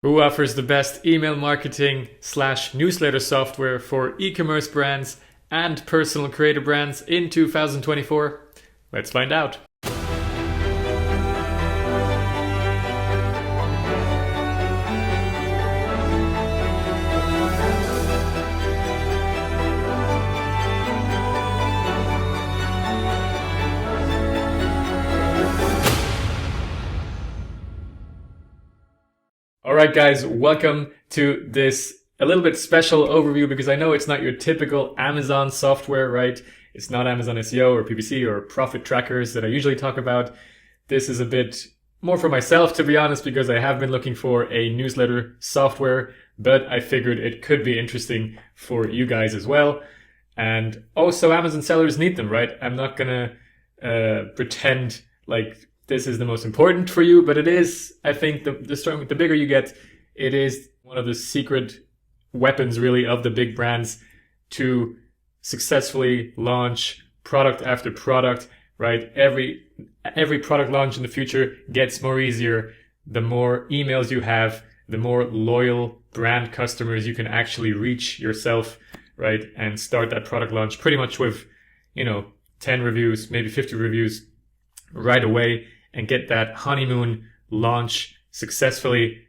who offers the best email marketing / newsletter software for e-commerce brands and personal creator brands in 2024? Let's find out. Alright guys, welcome to this a little bit special overview because I know it's not your typical Amazon software, right? It's not Amazon SEO or PPC or profit trackers that I usually talk about. This is a bit more for myself, to be honest, because I have been looking for a newsletter software, but I figured it could be interesting for you guys as well. And also Amazon sellers need them, right? I'm not gonna pretend like this is the most important for you, but it is, I think, the bigger you get, it is one of the secret weapons really of the big brands to successfully launch product after product, right? Every product launch in the future gets more easier. The more emails you have, the more loyal brand customers you can actually reach yourself, right? And start that product launch pretty much with, 10 reviews, maybe 50 reviews right away, and get that honeymoon launch successfully,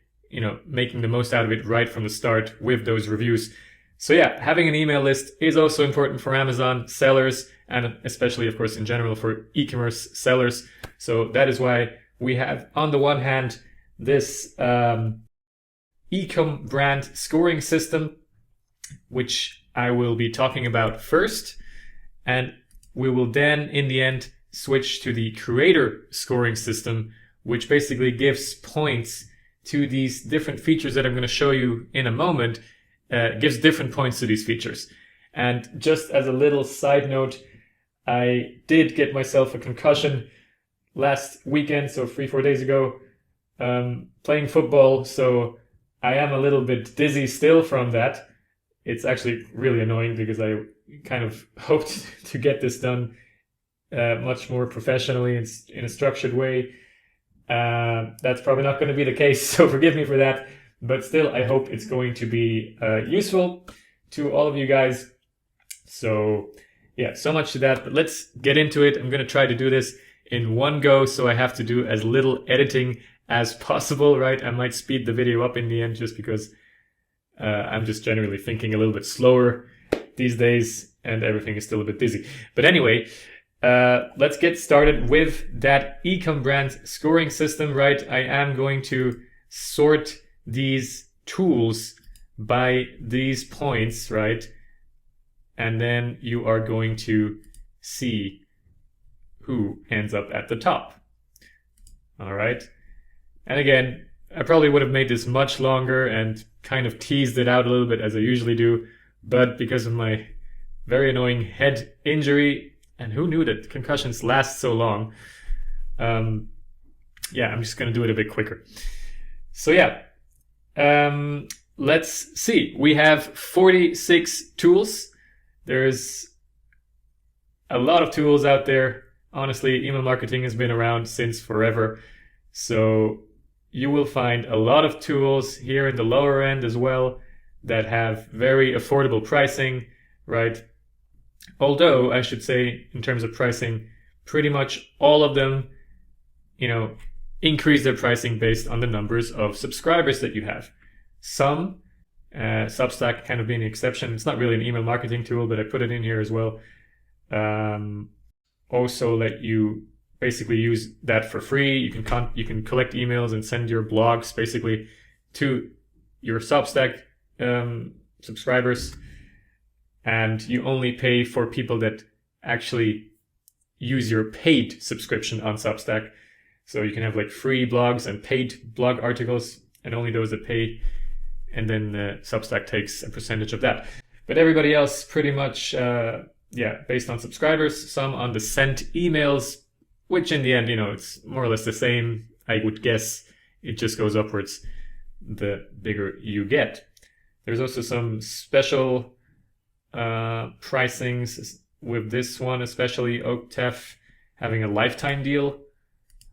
making the most out of it right from the start with those reviews. So yeah, having an email list is also important for Amazon sellers, and especially, of course, in general for e-commerce sellers. So that is why we have, on the one hand, this Ecom brand scoring system, which I will be talking about first, and we will then, in the end, switch to the creator scoring system, which basically gives points to these different features that I'm going to show you in a moment. Gives different points to these features. And just as a little side note, I did get myself a concussion last weekend, so 3-4 days ago, playing football. So I am a little bit dizzy still from that. It's actually really annoying because I kind of hoped to get this done much more professionally and in a structured way. That's probably not going to be the case, so forgive me for that. But still, I hope it's going to be useful to all of you guys. So yeah, so much to that. But let's get into it. I'm going to try to do this in one go, so I have to do as little editing as possible, right? I might speed the video up in the end just because I'm just generally thinking a little bit slower these days and everything is still a bit busy. But anyway, let's get started with that Ecom brand scoring system, right? I am going to sort these tools by these points, right? And then you are going to see who ends up at the top. All right. And again, I probably would have made this much longer and kind of teased it out a little bit as I usually do, but because of my very annoying head injury, and who knew that concussions last so long? I'm just going to do it a bit quicker. So yeah, let's see. We have 46 tools. There's a lot of tools out there. Honestly, email marketing has been around since forever. So you will find a lot of tools here in the lower end as well that have very affordable pricing, right? Although I should say, in terms of pricing, pretty much all of them, increase their pricing based on the numbers of subscribers that you have. Some, Substack kind of being the exception. It's not really an email marketing tool, but I put it in here as well. Also let you basically use that for free. You can collect emails and send your blogs basically to your Substack subscribers. And you only pay for people that actually use your paid subscription on Substack. So you can have like free blogs and paid blog articles, and only those that pay. And then Substack takes a percentage of that. But everybody else pretty much, based on subscribers, some on the sent emails, which in the end, it's more or less the same. I would guess it just goes upwards the bigger you get. There's also some special pricings with this one, especially Octef having a lifetime deal.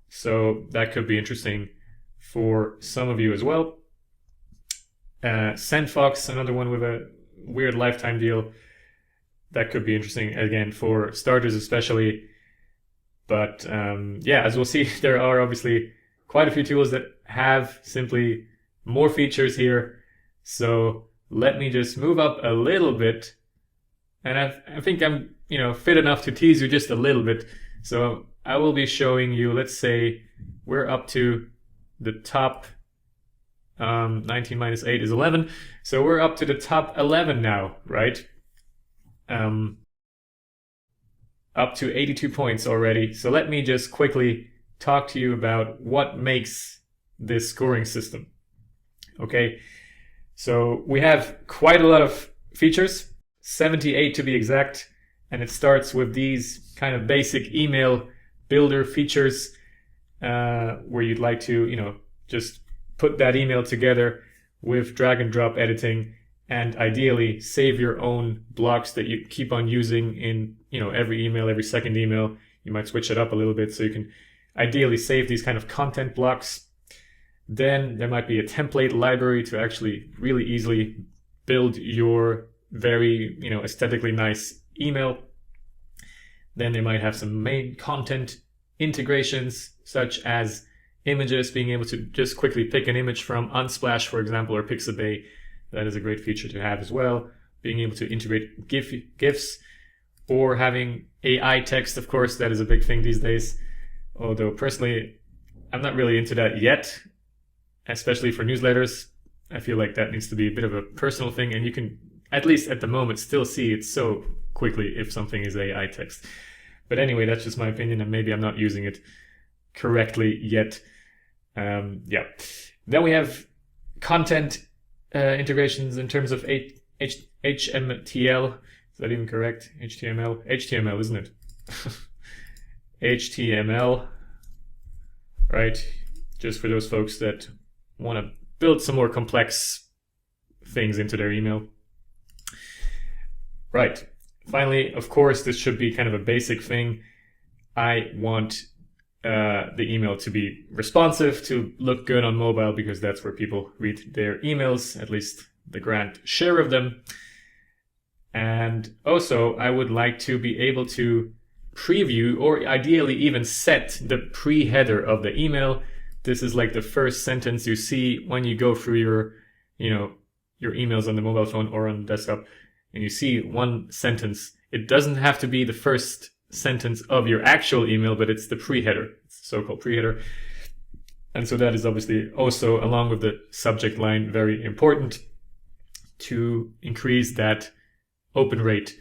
So that could be interesting for some of you as well. SendFox, another one with a weird lifetime deal. That could be interesting, again, for starters especially. But yeah, as we'll see, there are obviously quite a few tools that have simply more features here. So let me just move up a little bit. And I think I'm, fit enough to tease you just a little bit. So I will be showing you, let's say we're up to the top, 19 minus 8 is 11. So we're up to the top 11 now, right? Up to 82 points already. So let me just quickly talk to you about what makes this scoring system. Okay, so we have quite a lot of features, 78 to be exact, and it starts with these kind of basic email builder features where you'd like to, just put that email together with drag and drop editing, and ideally save your own blocks that you keep on using in, every email, every second email. You might switch it up a little bit so you can ideally save these kind of content blocks. Then there might be a template library to actually really easily build your very, aesthetically nice email. Then they might have some main content integrations, such as images, being able to just quickly pick an image from Unsplash, for example, or Pixabay. That is a great feature to have as well. Being able to integrate GIFs, or having AI text, of course, that is a big thing these days. Although personally, I'm not really into that yet, especially for newsletters. I feel like that needs to be a bit of a personal thing, and you can, at least at the moment, still see it so quickly if something is AI text. But anyway, that's just my opinion, and maybe I'm not using it correctly yet. Yeah. Then we have content integrations in terms of HMTL. Is that even correct? HTML? HTML, isn't it? HTML, right? Just for those folks that want to build some more complex things into their email. Right. Finally, of course, this should be kind of a basic thing. I want the email to be responsive, to look good on mobile, because that's where people read their emails, at least the grand share of them. And also, I would like to be able to preview, or ideally even set, the pre-header of the email. This is like the first sentence you see when you go through your emails on the mobile phone or on the desktop, and you see one sentence. It doesn't have to be the first sentence of your actual email, but it's the pre-header. It's the so-called pre-header. And so that is obviously also, along with the subject line, very important to increase that open rate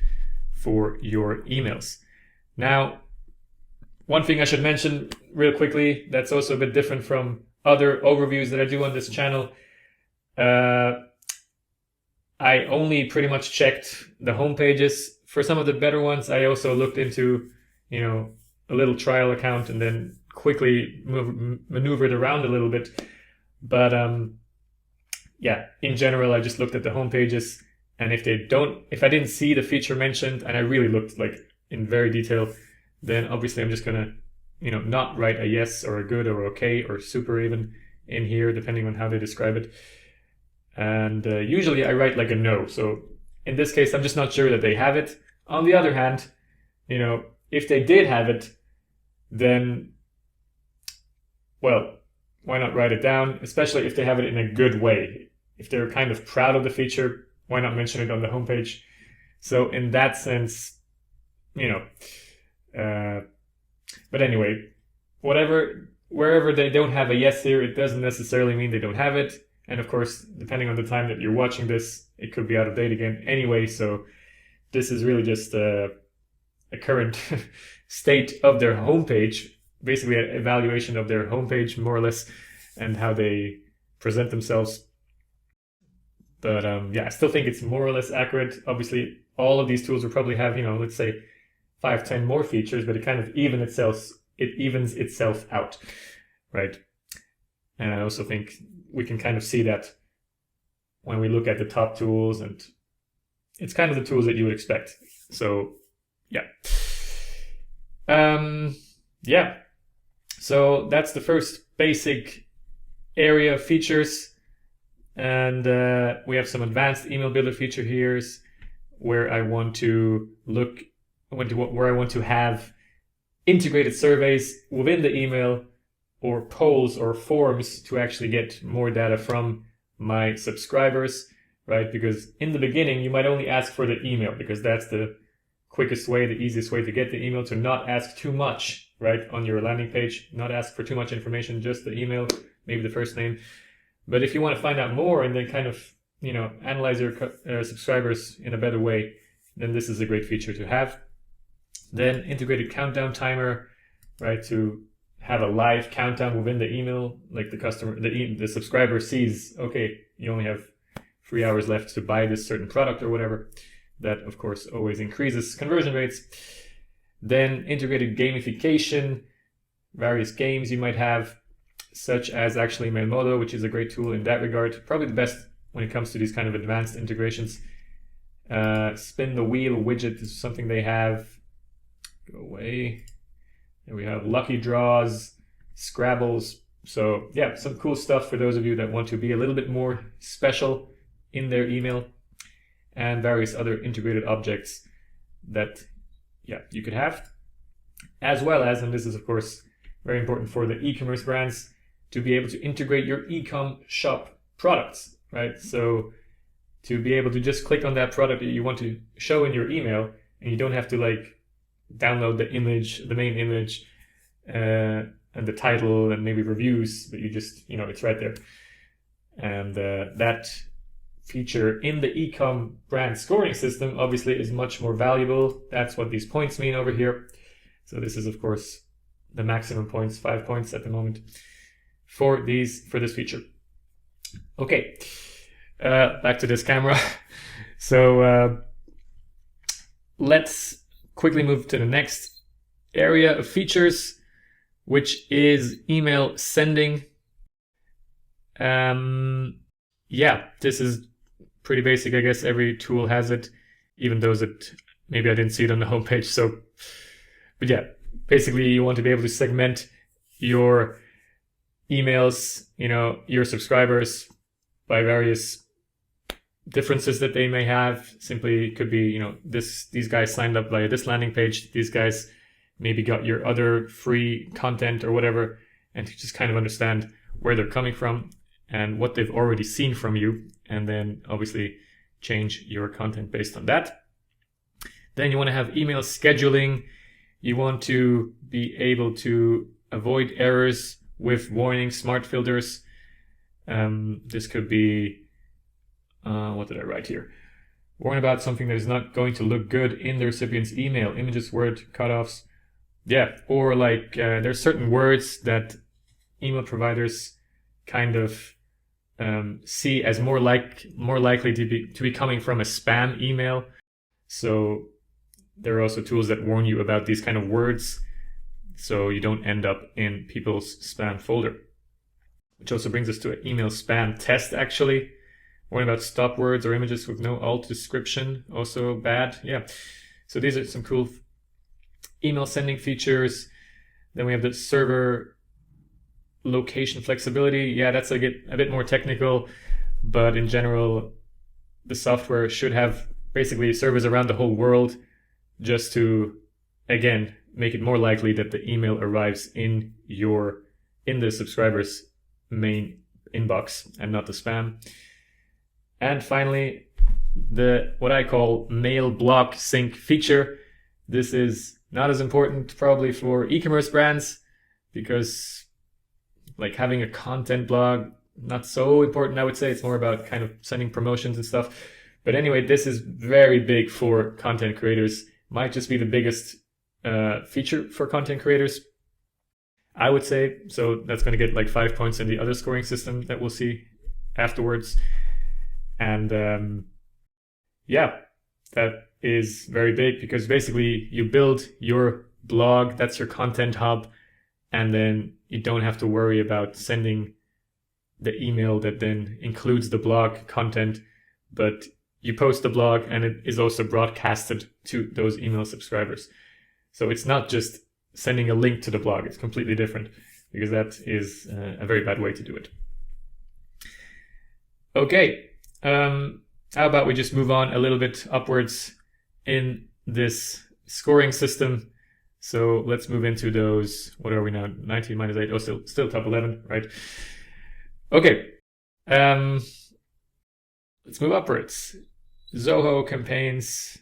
for your emails. Now, one thing I should mention real quickly that's also a bit different from other overviews that I do on this channel. I only pretty much checked the home pages. For some of the better ones, I also looked into, a little trial account and then quickly maneuvered around a little bit. But yeah, in general, I just looked at the home pages, and if I didn't see the feature mentioned, and I really looked like in very detail, then obviously I'm just gonna, not write a yes or a good or okay or super even in here, depending on how they describe it. And usually I write like a no. So in this case, I'm just not sure that they have it. On the other hand, if they did have it, then, well, why not write it down? Especially if they have it in a good way. If they're kind of proud of the feature, why not mention it on the homepage? So in that sense, but anyway, wherever they don't have a yes here, it doesn't necessarily mean they don't have it. And of course, depending on the time that you're watching this, it could be out of date again anyway. So this is really just a current state of their homepage, basically an evaluation of their homepage, more or less, and how they present themselves. But yeah, I still think it's more or less accurate. Obviously, all of these tools will probably have, let's say 5-10 more features, but it kind of evens itself out, right? And I also think we can kind of see that when we look at the top tools, and it's kind of the tools that you would expect. So yeah. Yeah. So that's the first basic area of features. And we have some advanced email builder feature here where I want to where I want to have integrated surveys within the email, or polls or forms to actually get more data from my subscribers, right? Because in the beginning, you might only ask for the email because that's the quickest way, the easiest way to get the email, to not ask too much, right? On your landing page, not ask for too much information, just the email, maybe the first name. But if you want to find out more and then kind of, analyze your subscribers in a better way, then this is a great feature to have. Then integrated countdown timer, right? To have a live countdown within the email, like the subscriber sees, okay, you only have 3 hours left to buy this certain product or whatever. That, of course, always increases conversion rates. Then integrated gamification, various games you might have, such as actually Mngt, which is a great tool in that regard. Probably the best when it comes to these kind of advanced integrations. Spin the wheel widget is something they have. Go away. And we have lucky draws, Scrabbles. So yeah, some cool stuff for those of you that want to be a little bit more special in their email, and various other integrated objects that you could have. As well as, and this is of course very important for the e-commerce brands, to be able to integrate your ecom shop products, right? So to be able to just click on that product that you want to show in your email, and you don't have to download the image, the main image, and the title and maybe reviews, but you just, it's right there. And that feature in the Ecom brand scoring system obviously is much more valuable. That's what these points mean over here. So this is, of course, the maximum points, 5 points at the moment for this feature. Okay, back to this camera. So let's quickly move to the next area of features, which is email sending. This is pretty basic. I guess every tool has it, even those that maybe I didn't see it on the homepage. But yeah, basically you want to be able to segment your emails, your subscribers, by various differences that they may have. Simply it could be, these guys signed up via this landing page, these guys maybe got your other free content or whatever, and to just kind of understand where they're coming from and what they've already seen from you, and then obviously change your content based on that. Then you want to have email scheduling. You want to be able to avoid errors with warning smart filters. This could be, what did I write here? Warn about something that is not going to look good in the recipient's email, images, word cutoffs. Yeah, or there's certain words that email providers kind of see as more likely to be coming from a spam email. So there are also tools that warn you about these kind of words, so you don't end up in people's spam folder. Which also brings us to an email spam test, actually. Warning about stop words or images with no alt description, also bad. Yeah, so these are some cool email sending features. Then we have the server location flexibility. Yeah, that's a bit more technical, but in general, the software should have basically servers around the whole world, just to, again, make it more likely that the email arrives in the subscriber's main inbox and not the spam. And finally, what I call mail block sync feature. This is not as important probably for e-commerce brands, because having a content blog, not so important, I would say. It's more about kind of sending promotions and stuff. But anyway, this is very big for content creators. Might just be the biggest feature for content creators, I would say. So that's going to get 5 points in the other scoring system that we'll see afterwards. And that is very big, because basically you build your blog, that's your content hub, and then you don't have to worry about sending the email that then includes the blog content, but you post the blog and it is also broadcasted to those email subscribers. So it's not just sending a link to the blog, it's completely different, because that is a very bad way to do it. Okay, how about we just move on a little bit upwards in this scoring system. So let's move into those. What are we now? 19 minus 8. Oh, still top 11, right? Okay. Let's move upwards. Zoho campaigns,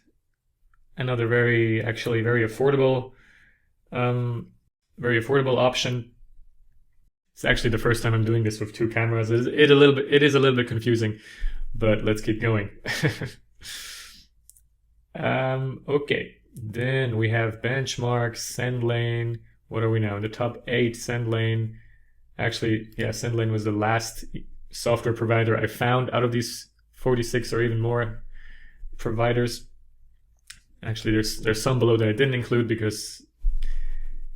another very affordable, option. It's actually the first time I'm doing this with two cameras. It is a little bit confusing, but let's keep going. Okay, then we have benchmarks, SendLane. What are we now? In the top 8, SendLane. Actually, yeah, SendLane was the last software provider I found out of these 46 or even more providers. Actually, there's some below that I didn't include because,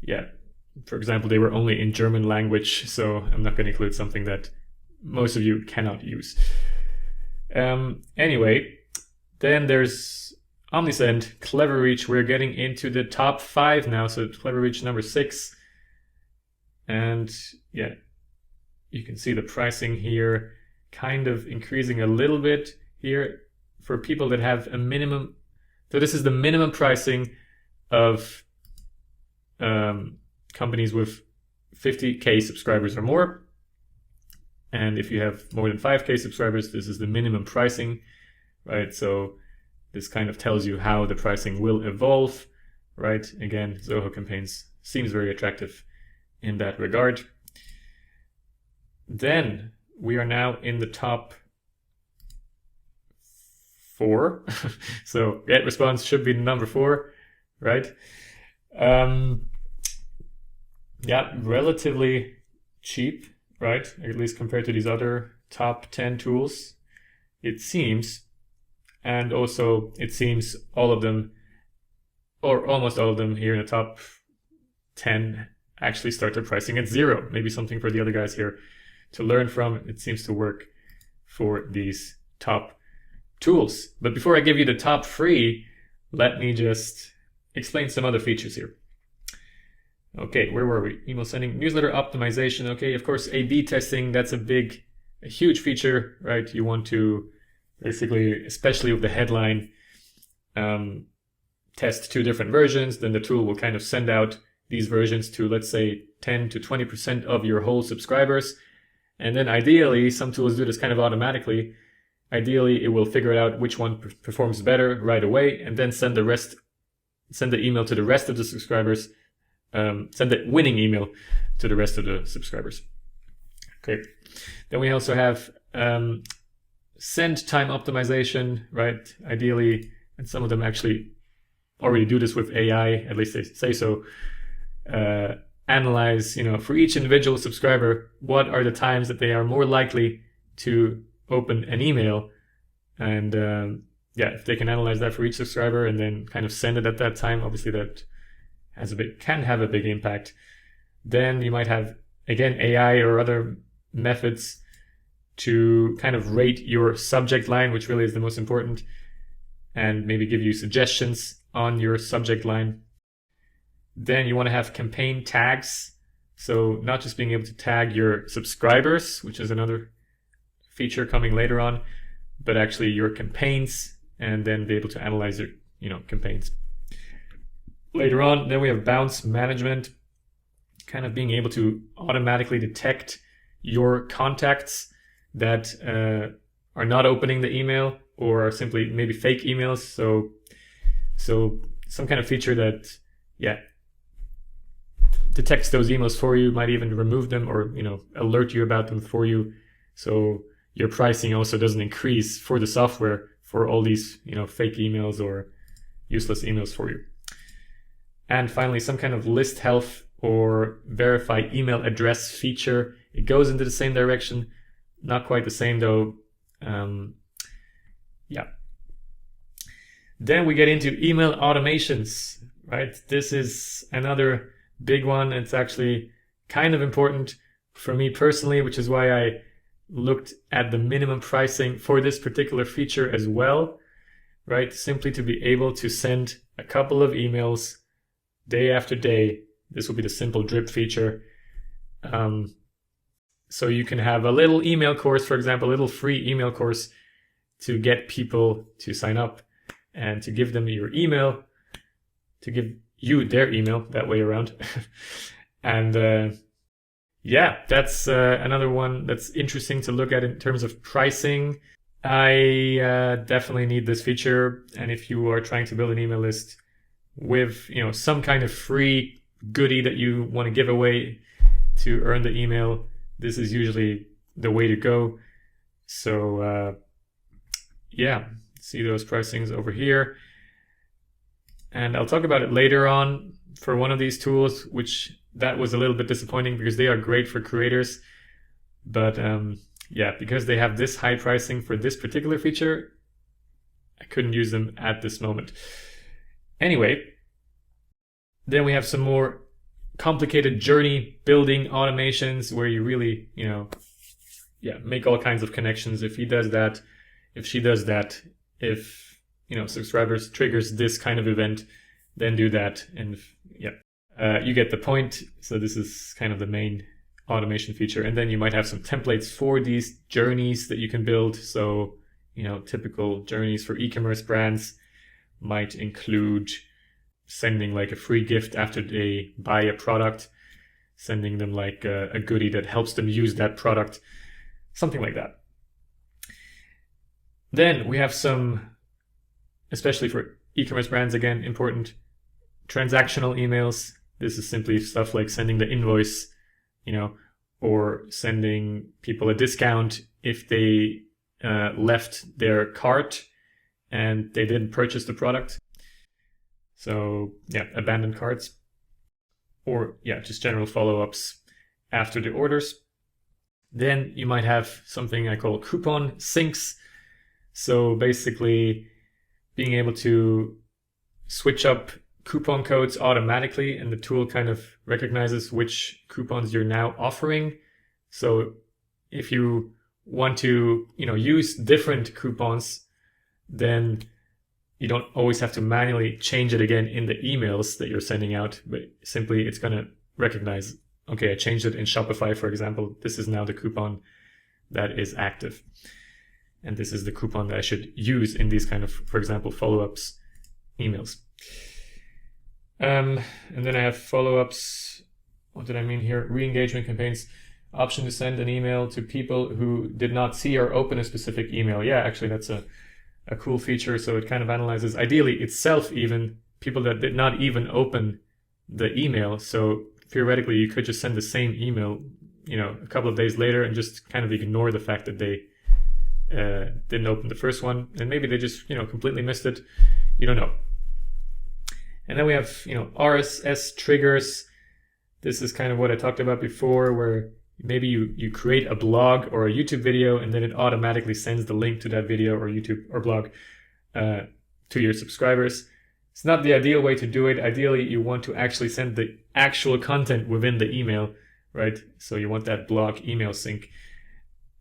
yeah, for example, they were only in German language, so I'm not going to include something that most of you cannot use. Anyway, then there's Omnisend, Cleverreach. We're getting into the top 5 now, so Cleverreach number 6. And yeah, you can see the pricing here kind of increasing a little bit here for people that have a minimum. So this is the minimum pricing of companies with 50K subscribers or more. And if you have more than 5K subscribers, this is the minimum pricing, right? So this kind of tells you how the pricing will evolve, right? Again, Zoho campaigns seems very attractive in that regard. Then we are now in the top 4. So GetResponse should be number 4, right? Yeah, relatively cheap, right? At least compared to these other top 10 tools, it seems. And also, it seems all of them, or almost all of them here in the top 10, actually start their pricing at 0. Maybe something for the other guys here to learn from. It seems to work for these top tools. But before I give you the top 3, let me just explain some other features here. Okay, where were we? Email sending, newsletter optimization. Okay, of course, A/B testing, that's a huge feature, right? You want to basically, especially with the headline, test 2 different versions. Then the tool will kind of send out these versions to, let's say, 10 to 20% of your whole subscribers. And then ideally, some tools do this kind of automatically. Ideally, it will figure out which one performs better right away, and then send the email to the rest of the subscribers. Send the winning email to the rest of the subscribers. Okay. Then we also have send time optimization, right? Ideally, and some of them actually already do this with AI, at least they say so. Analyze, for each individual subscriber, what are the times that they are more likely to open an email, and if they can analyze that for each subscriber and then kind of send it at that time, obviously that can have a big impact. Then you might have, again, AI or other methods to kind of rate your subject line, which really is the most important, and maybe give you suggestions on your subject line. Then you want to have campaign tags. So not just being able to tag your subscribers, which is another feature coming later on, but actually your campaigns, and then be able to analyze your, campaigns later on. Then we have bounce management, kind of being able to automatically detect your contacts that are not opening the email or are simply maybe fake emails. So some kind of feature that, detects those emails for you, might even remove them or, alert you about them for you. So your pricing also doesn't increase for the software for all these, fake emails or useless emails for you. And finally, some kind of list health or verify email address feature. It goes into the same direction, not quite the same though. Then we get into email automations, right? This is another big one. It's actually kind of important for me personally, which is why I looked at the minimum pricing for this particular feature as well, right? Simply to be able to send a couple of emails day after day. This will be the simple drip feature. So you can have a little email course, for example, a little free email course to get people to sign up and to give them your email, to give you their email, that way around. And yeah, that's another one that's interesting to look at in terms of pricing. I definitely need this feature. And if you are trying to build an email list with, some kind of free goodie that you want to give away to earn the email, this is usually the way to go. So yeah, see those pricings over here. And I'll talk about it later on for one of these tools, which that was a little bit disappointing because they are great for creators. But yeah, because they have this high pricing for this particular feature, I couldn't use them at this moment. Anyway, then we have some more complicated journey building automations where you really, make all kinds of connections. If he does that, if she does that, if, subscribers triggers this kind of event, then do that. And you get the point. So this is kind of the main automation feature. And then you might have some templates for these journeys that you can build. So, typical journeys for e-commerce brands might include sending like a free gift after they buy a product, sending them like a goodie that helps them use that product, something like that. Then we have some, especially for e-commerce brands, again, important transactional emails. This is simply stuff like sending the invoice, or sending people a discount if they left their cart and they didn't purchase the product. So yeah, abandoned carts, or just general follow-ups after the orders. Then you might have something I call coupon syncs. So basically being able to switch up coupon codes automatically, and the tool kind of recognizes which coupons you're now offering. So if you want to, use different coupons, then you don't always have to manually change it again in the emails that you're sending out, but simply it's going to recognize, okay, I changed it in Shopify, for example. This is now the coupon that is active. And this is the coupon that I should use in these kind of, for example, follow-ups emails. And then I have follow-ups. What did I mean here? Re-engagement campaigns. Option to send an email to people who did not see or open a specific email. Yeah, actually, that's a cool feature. So it kind of analyzes, ideally itself, even people that did not even open the email. So theoretically, you could just send the same email, a couple of days later and just kind of ignore the fact that they didn't open the first one. And maybe they just, completely missed it. You don't know. And then we have, RSS triggers. This is kind of what I talked about before, where maybe you create a blog or a YouTube video, and then it automatically sends the link to that video or YouTube or blog to your subscribers. It's not the ideal way to do it. Ideally, you want to actually send the actual content within the email, right? So you want that blog email sync.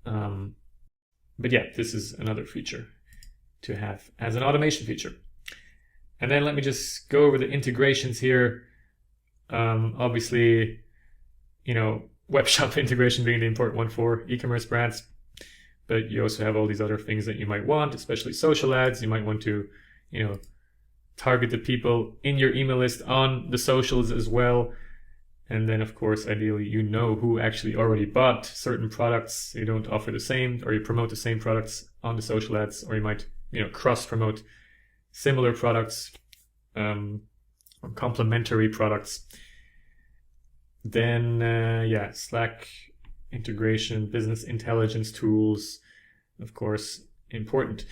But yeah, this is another feature to have as an automation feature. And then let me just go over the integrations here. Obviously, web shop integration being the important one for e-commerce brands. But you also have all these other things that you might want, especially social ads. You might want to, target the people in your email list on the socials as well. And then, of course, ideally, who actually already bought certain products. You don't offer the same, or you promote the same products on the social ads, or you might, cross-promote similar products, or complementary products. Then, Slack integration, business intelligence tools, of course, important.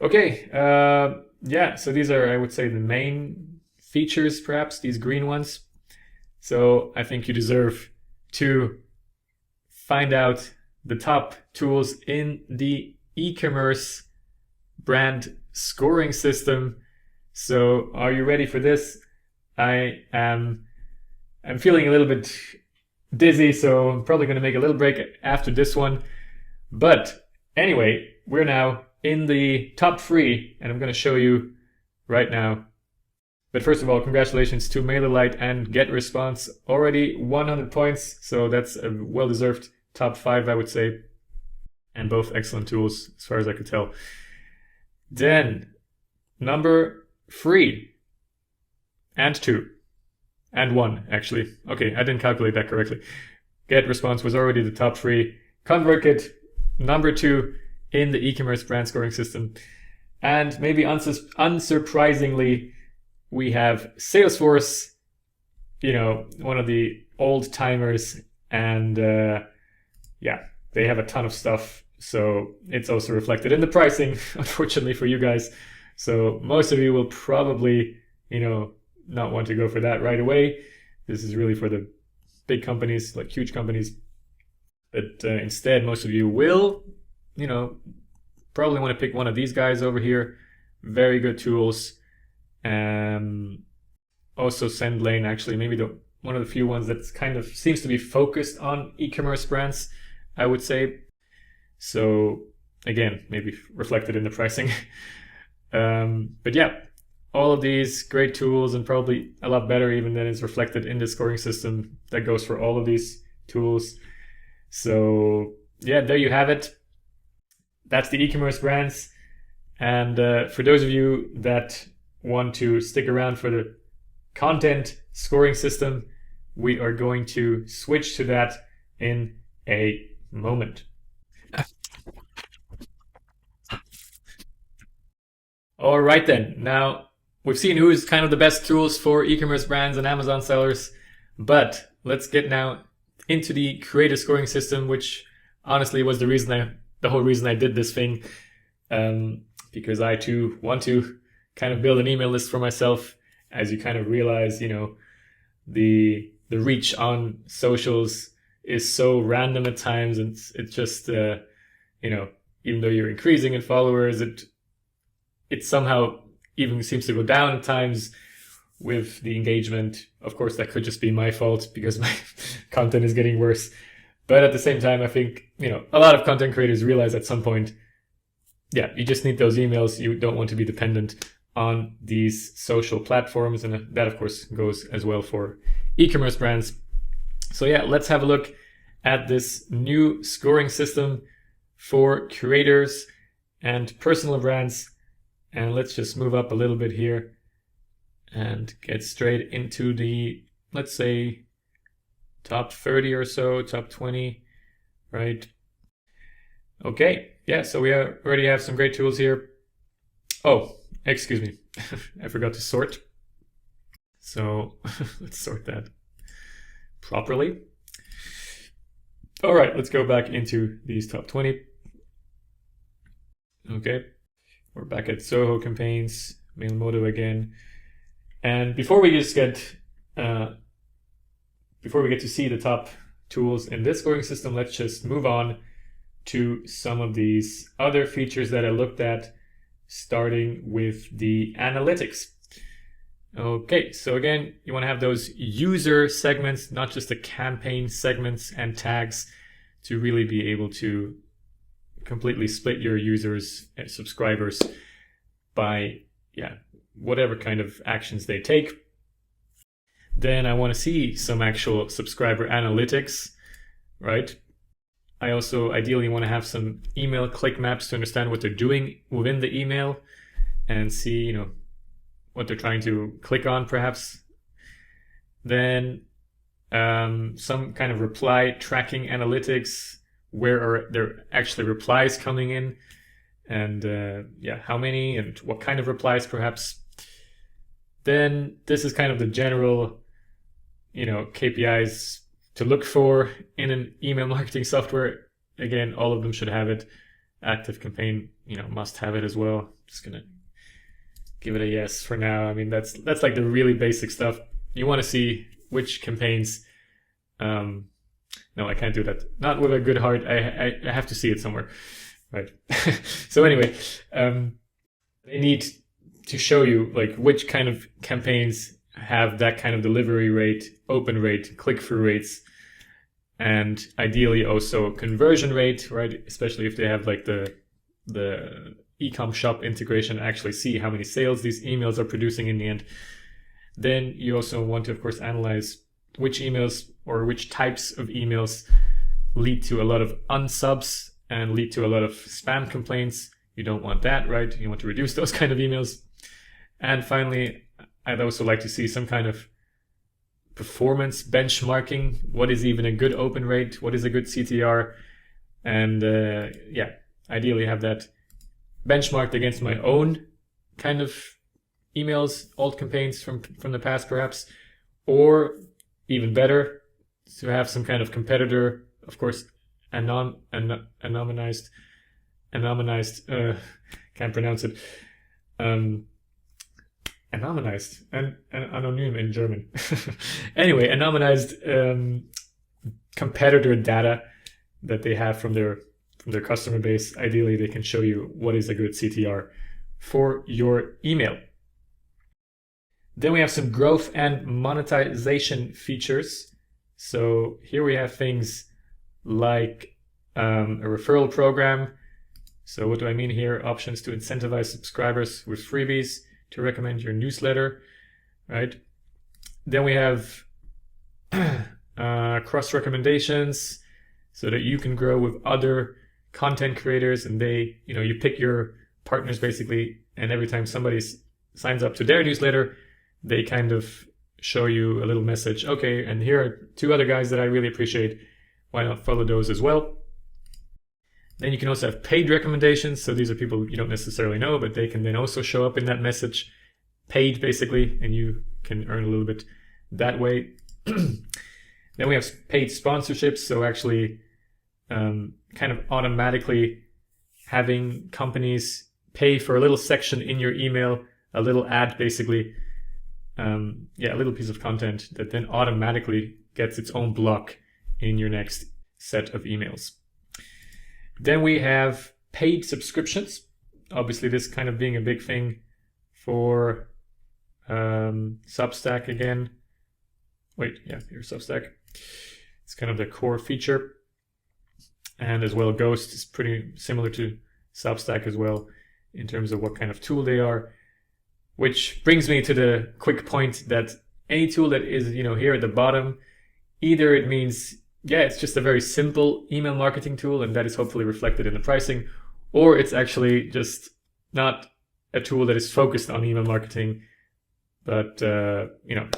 Okay, so these are, I would say, the main features, perhaps, these green ones. So I think you deserve to find out the top tools in the e-commerce brand scoring system. So are you ready for this? I'm feeling a little bit dizzy, so I'm probably going to make a little break after this one. But anyway, we're now in the top 3, and I'm going to show you right now. But first of all, congratulations to MailerLite and GetResponse. Already 100 points, so that's a well-deserved top 5, I would say, and both excellent tools as far as I could tell. Then number 3 and 2 and 1, actually. Okay, I didn't calculate that correctly. GetResponse was already the top 3. ConvertKit, number 2 in the e-commerce brand scoring system. And maybe unsurprisingly, we have Salesforce, one of the old timers, and yeah, they have a ton of stuff. So it's also reflected in the pricing, unfortunately for you guys. So most of you will probably, not want to go for that right away. This is really for the big companies, like huge companies. But instead, most of you will, probably want to pick one of these guys over here. Very good tools. Also SendLane, actually, maybe one of the few ones that kind of seems to be focused on e-commerce brands, I would say. So again, maybe reflected in the pricing. But yeah, all of these great tools, and probably a lot better even than is reflected in the scoring system that goes for all of these tools. So yeah, there you have it. That's the e-commerce brands. And for those of you that want to stick around for the content scoring system, we are going to switch to that in a moment. All right then. Now, we've seen who's kind of the best tools for e-commerce brands and Amazon sellers, but let's get now into the creative scoring system, which honestly was the whole reason I did this thing, because I too want to kind of build an email list for myself. As you kind of realize, the reach on socials is so random at times, and it's just even though you're increasing in followers, it somehow even seems to go down at times with the engagement. Of course, that could just be my fault because my content is getting worse. But at the same time, I think, a lot of content creators realize at some point, yeah, you just need those emails. You don't want to be dependent on these social platforms. And that, of course, goes as well for e-commerce brands. So yeah, let's have a look at this new scoring system for creators and personal brands. And let's just move up a little bit here and get straight into the, let's say, top 30 or so, top 20, right? Okay, yeah, so we already have some great tools here. Oh, excuse me, I forgot to sort. So let's sort that properly. All right, let's go back into these top 20. Okay, we're back at Soho campaigns, Mailmodo again. And before we get to see the top tools in this scoring system, let's just move on to some of these other features that I looked at, starting with the analytics. Okay, so again, you want to have those user segments, not just the campaign segments and tags, to really be able to completely split your users and subscribers by whatever kind of actions they take. Then I want to see some actual subscriber analytics, right? I also ideally want to have some email click maps to understand what they're doing within the email and see, what they're trying to click on perhaps. Then some kind of reply tracking analytics. Where are there actually replies coming in? And how many and what kind of replies perhaps. Then this is kind of the general, KPIs to look for in an email marketing software. Again, all of them should have it. Active campaign, must have it as well. Just gonna give it a yes for now. I mean, that's like the really basic stuff. You want to see which campaigns. No, I can't do that. Not with a good heart. I have to see it somewhere, right? So anyway, they need to show you like which kind of campaigns have that kind of delivery rate, open rate, click-through rates, and ideally also conversion rate, right? Especially if they have like the Ecom shop integration, actually see how many sales these emails are producing in the end. Then you also want to, of course, analyze which emails or which types of emails lead to a lot of unsubs and lead to a lot of spam complaints. You don't want that, right? You want to reduce those kind of emails. And finally, I'd also like to see some kind of performance benchmarking. What is even a good open rate? What is a good CTR? And ideally have that benchmarked against my own kind of emails, old campaigns from the past perhaps, or even better, to have some kind of competitor, of course, anonymized, can't pronounce it, anonymized and anonym in German. Anyway, anonymized competitor data that they have from their customer base. Ideally, they can show you what is a good CTR for your email. Then we have some growth and monetization features. So here we have things like a referral program. So what do I mean here? Options to incentivize subscribers with freebies to recommend your newsletter, right? Then we have cross recommendations so that you can grow with other content creators, and they, you pick your partners basically, and every time somebody signs up to their newsletter, they kind of show you a little message. Okay, and here are 2 other guys that I really appreciate. Why not follow those as well? Then you can also have paid recommendations. So these are people you don't necessarily know, but they can then also show up in that message, paid basically, and you can earn a little bit that way. Then we have paid sponsorships. So actually kind of automatically having companies pay for a little section in your email, a little ad basically, a little piece of content that then automatically gets its own block in your next set of emails. Then we have paid subscriptions. Obviously, this kind of being a big thing for Substack again. Here's Substack. It's kind of the core feature. And as well, Ghost is pretty similar to Substack as well in terms of what kind of tool they are. Which brings me to the quick point that any tool that is, here at the bottom, either it means, it's just a very simple email marketing tool, and that is hopefully reflected in the pricing, or it's actually just not a tool that is focused on email marketing, but,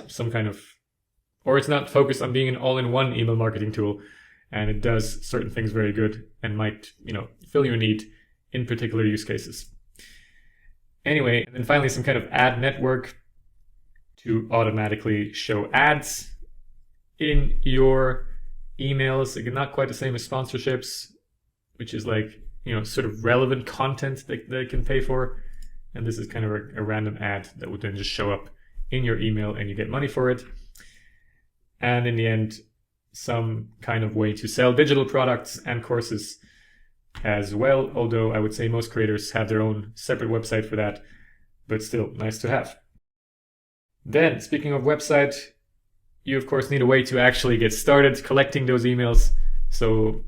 some kind of, or it's not focused on being an all-in-one email marketing tool, and it does certain things very good and might, fill your need in particular use cases. Anyway, and then finally some kind of ad network to automatically show ads in your emails. Again, not quite the same as sponsorships, which is like, sort of relevant content that they can pay for. And this is kind of a random ad that would then just show up in your email and you get money for it. And in the end, some kind of way to sell digital products and courses as well, although I would say most creators have their own separate website for that, but still nice to have. Then, speaking of website, you of course need a way to actually get started collecting those emails. So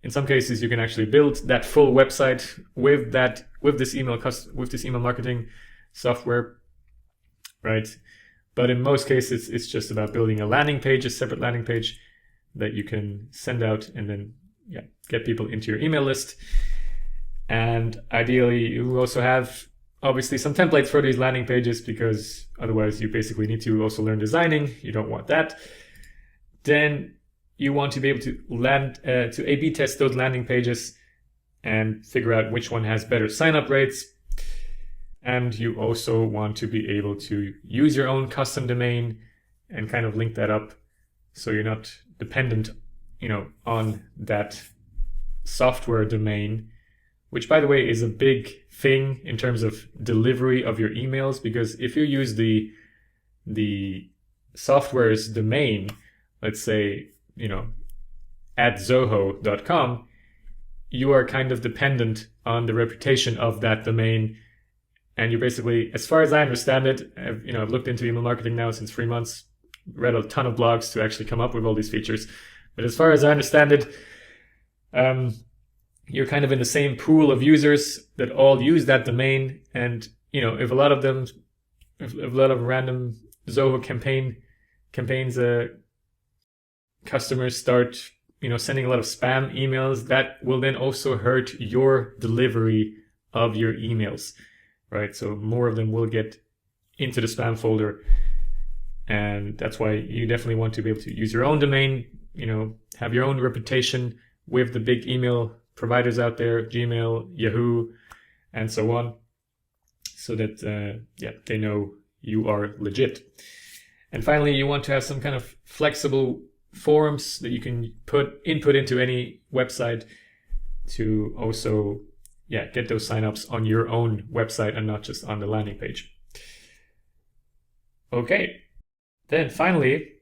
in some cases, you can actually build that full website with this email marketing software, right? But in most cases, it's just about building a landing page, a separate landing page that you can send out and then get people into your email list. And ideally, you also have obviously some templates for these landing pages, because otherwise you basically need to also learn designing. You don't want that. Then you want to be able to A/B test those landing pages and figure out which one has better sign-up rates. And you also want to be able to use your own custom domain and kind of link that up so you're not dependent, on that software domain, which by the way is a big thing in terms of delivery of your emails, because if you use the software's domain, let's say, at zoho.com, you are kind of dependent on the reputation of that domain. And you basically, as far as I understand it, I've looked into email marketing now since 3 months, read a ton of blogs to actually come up with all these features. But as far as I understand it, you're kind of in the same pool of users that all use that domain. And, if a lot of random Zoho campaigns, customers start, sending a lot of spam emails, that will then also hurt your delivery of your emails, right? So more of them will get into the spam folder. And that's why you definitely want to be able to use your own domain, have your own reputation with the big email providers out there, Gmail, Yahoo, and so on, so that they know you are legit. And finally, you want to have some kind of flexible forms that you can input into any website to also get those signups on your own website and not just on the landing page. Okay, then finally,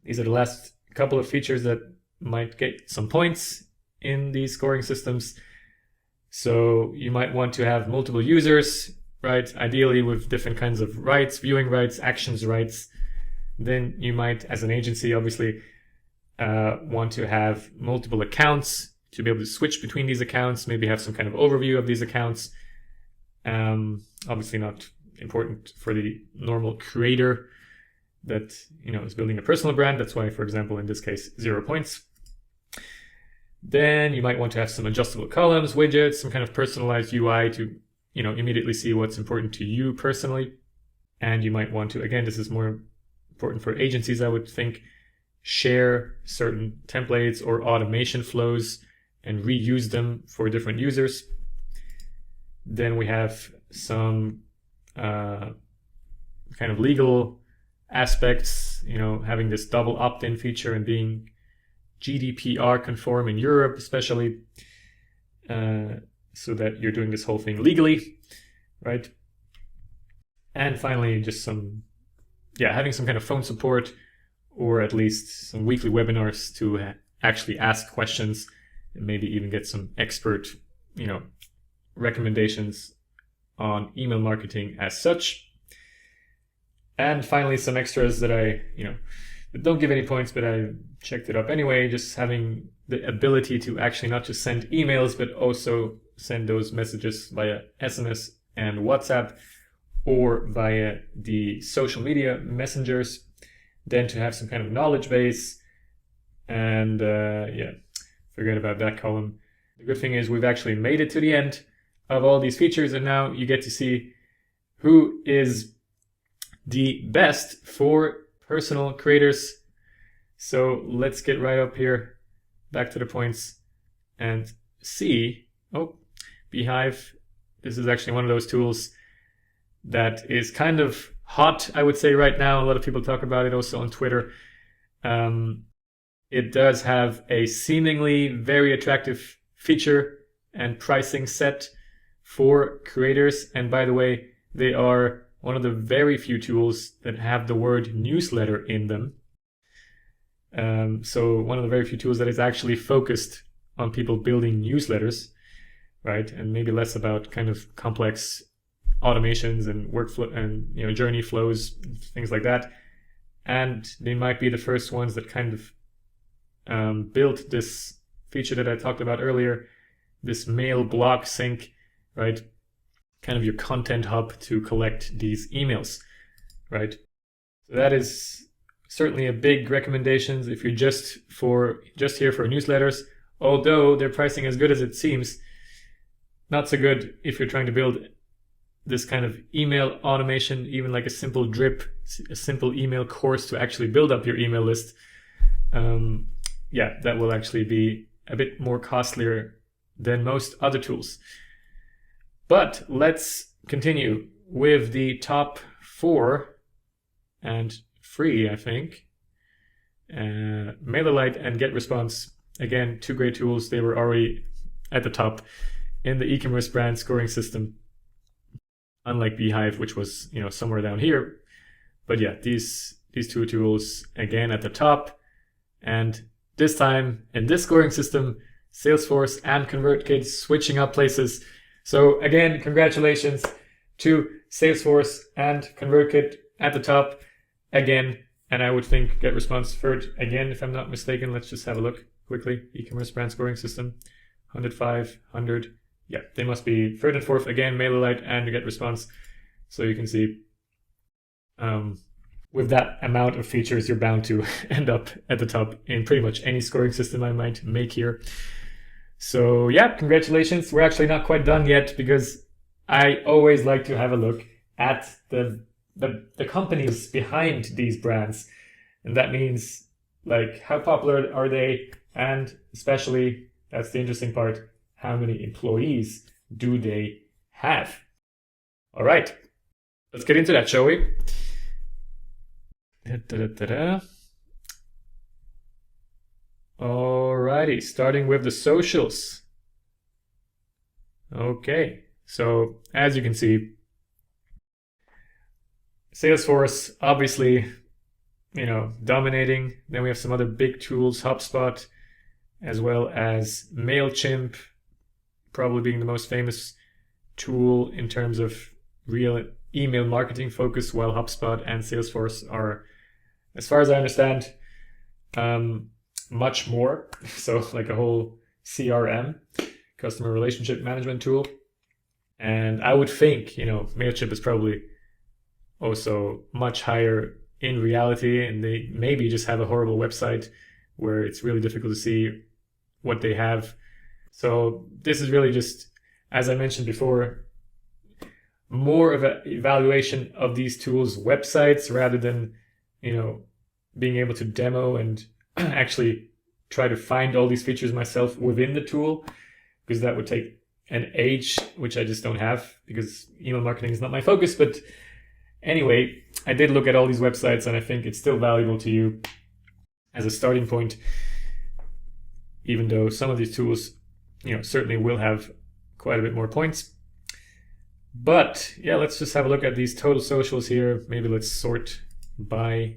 these are the last couple of features that might get some points in these scoring systems. So you might want to have multiple users, right? Ideally with different kinds of rights, viewing rights, actions rights. Then you might, as an agency, obviously want to have multiple accounts to be able to switch between these accounts, maybe have some kind of overview of these accounts. Obviously not important for the normal creator that is building a personal brand. That's why, for example, in this case, 0 points. Then you might want to have some adjustable columns, widgets, some kind of personalized UI to immediately see what's important to you personally. And you might want to, again, this is more important for agencies, I would think, share certain templates or automation flows and reuse them for different users. Then we have some kind of legal aspects, having this double opt-in feature and being GDPR conform in Europe, especially, so that you're doing this whole thing legally, right? And finally, just having some kind of phone support, or at least some weekly webinars to actually ask questions and maybe even get some expert, recommendations on email marketing as such. And finally, some extras that that don't give any points, but I checked it up anyway, just having the ability to actually not just send emails, but also send those messages via SMS and WhatsApp or via the social media messengers. Then to have some kind of knowledge base, and forget about that column. The good thing is we've actually made it to the end of all these features, and now you get to see who is the best for personal creators. So let's get right up here, back to the points, and see. Beehiiv. This is actually one of those tools that is kind of hot, I would say, right now. A lot of people talk about it also on Twitter. It does have a seemingly very attractive feature and pricing set for creators. And by the way, they are one of the very few tools that have the word newsletter in them. So one of the very few tools that is actually focused on people building newsletters, right? And maybe less about kind of complex automations and workflow and journey flows, things like that. And they might be the first ones that kind of built this feature that I talked about earlier, this mail block sync, right? Kind of your content hub to collect these emails, right? So that is certainly a big recommendation if you're just here for newsletters. Although their pricing is good as it seems, not so good if you're trying to build this kind of email automation, even like a simple drip, a simple email course to actually build up your email list. That will actually be a bit more costlier than most other tools. But let's continue with the top 4 and free, I think. MailerLite and GetResponse, again, 2 great tools. They were already at the top in the e-commerce brand scoring system, unlike Beehiiv, which was somewhere down here. But these 2 tools again at the top, and this time in this scoring system, Salesforce and ConvertKit switching up places. So again, congratulations to Salesforce and ConvertKit at the top again, and I would think GetResponse third again, if I'm not mistaken. Let's just have a look quickly. E-commerce brand scoring system, 105, 100. Yeah, they must be third and fourth again, MailerLite and GetResponse. So you can see with that amount of features, you're bound to end up at the top in pretty much any scoring system I might make here. So yeah, congratulations. We're actually not quite done yet, because I always like to have a look at the companies behind these brands. And that means, like, how popular are they? And especially, that's the interesting part, how many employees do they have? All right, let's get into that, shall we? Alrighty, starting with the socials. Okay, so as you can see, Salesforce, obviously, dominating. Then we have some other big tools, HubSpot, as well as MailChimp, probably being the most famous tool in terms of real email marketing focus, while HubSpot and Salesforce are, as far as I understand, much more. So like a whole CRM, customer relationship management tool. And I would think, MailChimp is probably also much higher in reality, and they maybe just have a horrible website where it's really difficult to see what they have. So this is really just, as I mentioned before, more of an evaluation of these tools' websites rather than, being able to demo and actually try to find all these features myself within the tool, because that would take an age, which I just don't have, because email marketing is not my focus. But anyway, I did look at all these websites, and I think it's still valuable to you as a starting point, even though some of these tools, certainly will have quite a bit more points. But yeah, let's just have a look at these total socials here. Maybe let's sort by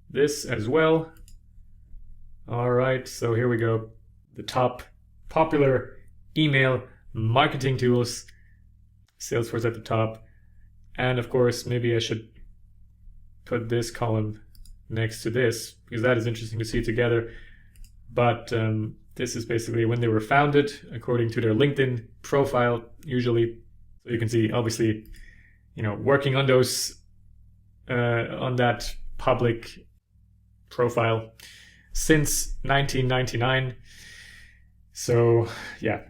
this as well. All right, so here we go. The top popular email marketing tools, Salesforce at the top. And of course, maybe I should put this column next to this, because that is interesting to see together. But this is basically when they were founded, according to their LinkedIn profile, usually. So you can see, obviously, working on those, on that public profile since 1999. So yeah,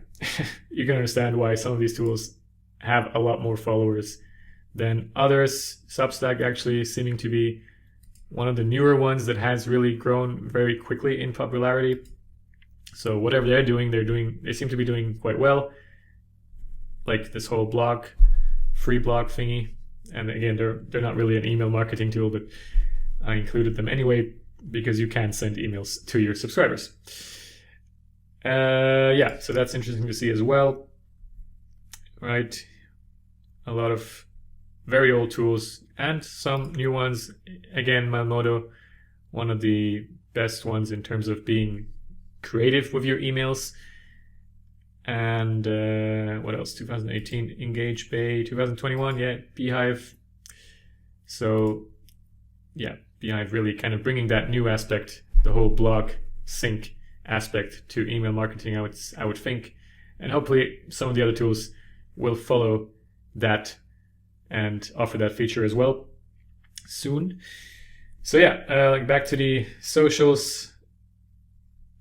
you can understand why some of these tools have a lot more followers than others. Substack actually seeming to be one of the newer ones that has really grown very quickly in popularity. So whatever they're doing, they seem to be doing quite well. Like this whole blog, free blog thingy. And again, they're not really an email marketing tool, but I included them anyway, because you can send emails to your subscribers. Yeah, so that's interesting to see as well. Right. A lot of very old tools and some new ones. Again, Mailmodo, one of the best ones in terms of being creative with your emails. And what else? 2018, Engage Bay. 2021, yeah, Beehiiv. So yeah, Beehiiv really kind of bringing that new aspect, the whole blog sync aspect to email marketing, I would think. And hopefully some of the other tools will follow that and offer that feature as well soon. So yeah, back to the socials.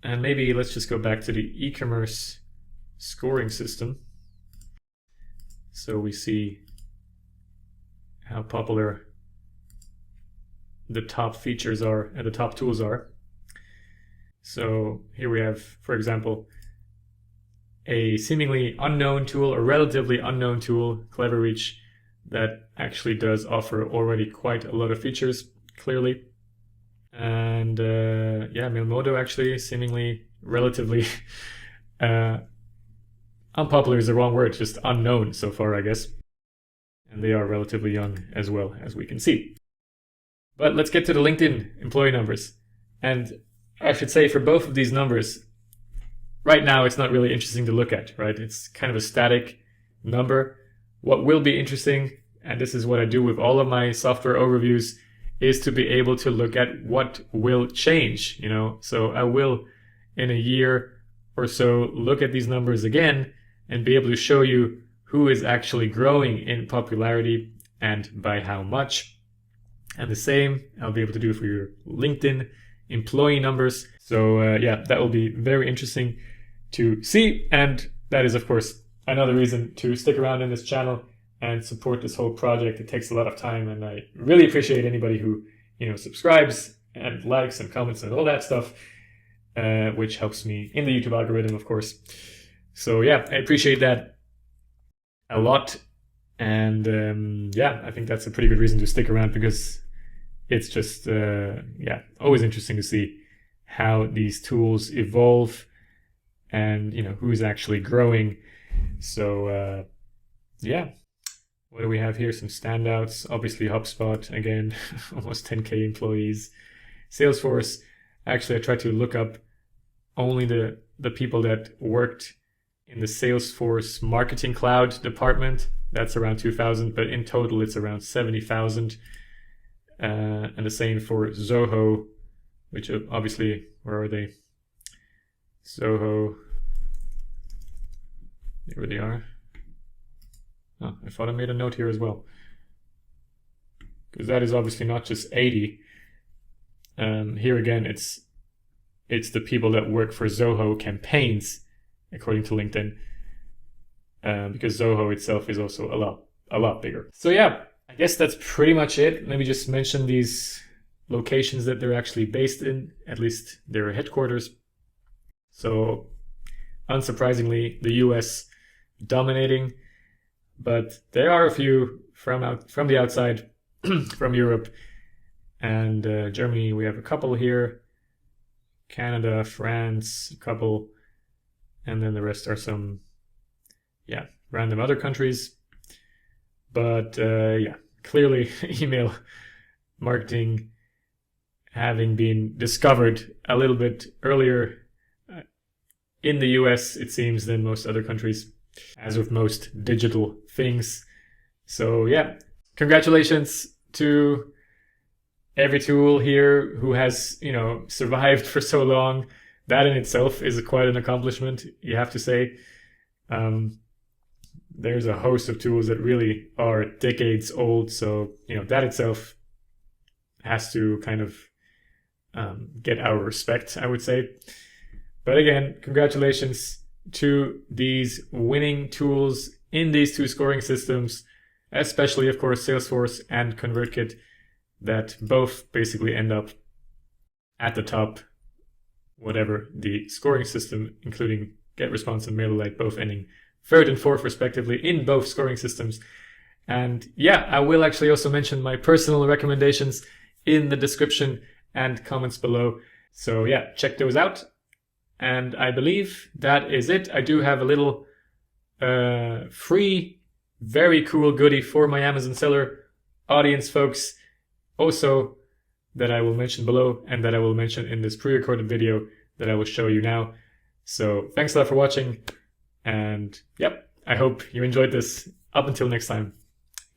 And maybe let's just go back to the Ecommerce scoring system. So we see how popular the top features are and the top tools are. So here we have, for example, a seemingly unknown tool, a relatively unknown tool, Cleverreach, that actually does offer already quite a lot of features, clearly. And yeah, Mailmodo actually seemingly relatively unpopular is the wrong word, just unknown so far, I guess. And they are relatively young as well, as we can see. But let's get to the LinkedIn employee numbers. And I should say, for both of these numbers, right now it's not really interesting to look at, right? It's kind of a static number. What will be interesting, and this is what I do with all of my software overviews, is to be able to look at what will change, So I will, in a year or so, look at these numbers again and be able to show you who is actually growing in popularity and by how much. And the same I'll be able to do for your LinkedIn employee numbers. So yeah, that will be very interesting to see. And that is, of course, another reason to stick around in this channel and support this whole project. It takes a lot of time, and I really appreciate anybody who, subscribes and likes and comments and all that stuff, which helps me in the YouTube algorithm, of course. So yeah, I appreciate that a lot. And yeah, I think that's a pretty good reason to stick around, because it's just, yeah, always interesting to see how these tools evolve and, who's actually growing. So yeah, what do we have here? Some standouts. Obviously HubSpot, again, almost 10K employees. Salesforce, actually I tried to look up only the people that worked in the Salesforce Marketing Cloud department. That's around 2,000, but in total it's around 70,000. And the same for Zoho, which obviously, where are they? Zoho, there they are. Oh, I thought I made a note here as well, because that is obviously not just 80. Here again, it's the people that work for Zoho campaigns, according to LinkedIn, because Zoho itself is also a lot bigger. So yeah, I guess that's pretty much it. Let me just mention these locations that they're actually based in, at least their headquarters. So unsurprisingly, the US dominating, but there are a few from the outside, from Europe and Germany. We have a couple here, Canada, France, a couple, and then the rest are some, yeah, random other countries. But yeah, clearly email marketing having been discovered a little bit earlier in the US, it seems, than most other countries, as with most digital things. So yeah, congratulations to every tool here who has, survived for so long. That in itself is quite an accomplishment, you have to say. There's a host of tools that really are decades old, so that itself has to kind of get our respect, I would say. But again, congratulations to these winning tools in these two scoring systems, especially, of course, Salesforce and ConvertKit, that both basically end up at the top, whatever the scoring system, including GetResponse and MailerLite, both ending third and fourth respectively in both scoring systems. And yeah, I will actually also mention my personal recommendations in the description and comments below. So yeah, check those out. And I believe that is it. I do have a little free, very cool goodie for my Amazon seller audience, folks, also, that I will mention below and that I will mention in this pre-recorded video that I will show you now. So thanks a lot for watching. And yep, I hope you enjoyed this. Up until next time,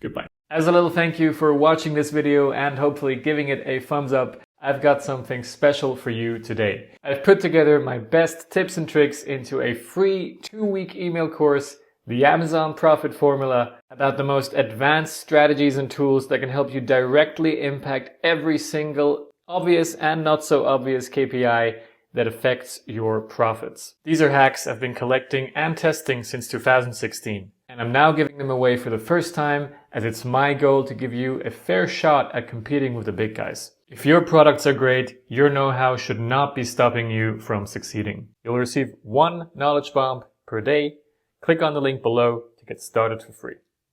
goodbye. As a little thank you for watching this video and hopefully giving it a thumbs up, I've got something special for you today. I've put together my best tips and tricks into a free 2-week email course, the Amazon Profit Formula, about the most advanced strategies and tools that can help you directly impact every single obvious and not so obvious KPI that affects your profits. These are hacks I've been collecting and testing since 2016, and I'm now giving them away for the first time, as it's my goal to give you a fair shot at competing with the big guys. If your products are great, your know-how should not be stopping you from succeeding. You'll receive 1 knowledge bomb per day. Click on the link below to get started for free.